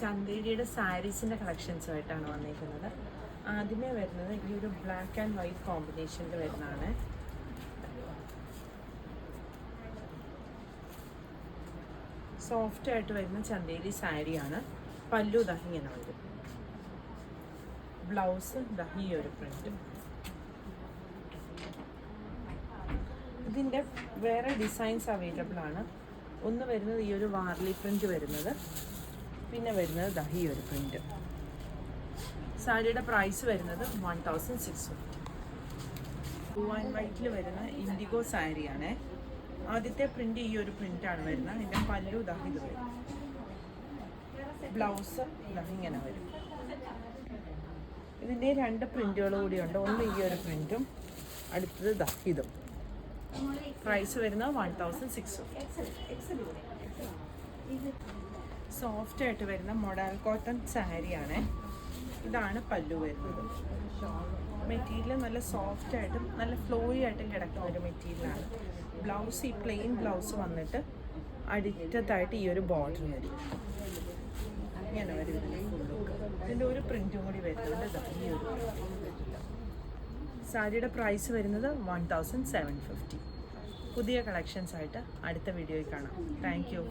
ചന്തേരിയുടെ സാരീസിൻ്റെ കളക്ഷൻസുമായിട്ടാണ് വന്നിരിക്കുന്നത്. ആദ്യമേ വരുന്നത് ഈ ഒരു ബ്ലാക്ക് ആൻഡ് വൈറ്റ് കോമ്പിനേഷനിൽ വരുന്നതാണ്. സോഫ്റ്റ് ആയിട്ട് വരുന്ന ചന്തേരി സാരിയാണ്. പല്ലു ദാ ഇങ്ങനെ വരും. ബ്ലൗസ് ദാ ഈ ഒരു പ്രിന്റ്. ഇതിൻ്റെ വേറെ ഡിസൈൻസ് അവൈലബിൾ ആണ്. ഒന്ന് വരുന്നത് ഈ ഒരു വാർലി പ്രിന്റ് വരുന്നത്, പിന്നെ വരുന്നത് ദാ ഈ ഒരു പ്രിന്റ്. സാരിയുടെ പ്രൈസ് വരുന്നത് 1650. ബ്ലൂ ആൻഡ് വൈറ്റിൽ വരുന്ന ഇൻഡിഗോ സാരിയാണ്. ആദ്യത്തെ പ്രിന്റ് ഈ ഒരു പ്രിന്റാണ് വരുന്നത്. അതിൻ്റെ പല്ലു ദാ ഇത് വരും. ബ്ലൗസ് ദാ ഇങ്ങനെ വരും. ഇതിൻ്റെ 2 പ്രിന്റുകൾ കൂടിയുണ്ട്. ഒന്ന് ഈ ഒരു പ്രിന്റും അടുത്തത് ദാ ഇതും. പ്രൈസ് വരുന്നത് 1650. സോഫ്റ്റ് ആയിട്ട് വരുന്ന മൊഡാൽ കോട്ടൺ സാരിയാണ്. ഇതാണ് പല്ലു വരുന്നത്. മെറ്റീരിയൽ നല്ല സോഫ്റ്റ് ആയിട്ടും നല്ല ഫ്ലോയി ആയിട്ടും കിടക്കുന്ന ഒരു മെറ്റീരിയലാണ്. ബ്ലൗസ് ഈ പ്ലെയിൻ ബ്ലൗസ് വന്നിട്ട് അടിറ്റത്തായിട്ട് ഈ ഒരു ബോർഡർ വരും. ഇങ്ങനെ വരും ഇതിൻ്റെ ഫുള്ള്. ഇതിൻ്റെ ഒരു പ്രിൻറ്റും കൂടി വരുന്നുണ്ട്. ഈ ഒരു സാരിയുടെ പ്രൈസ് വരുന്നത് 1750. പുതിയ കളക്ഷൻസ് ആയിട്ട് അടുത്ത വീഡിയോയിൽ കാണാം. Thank you.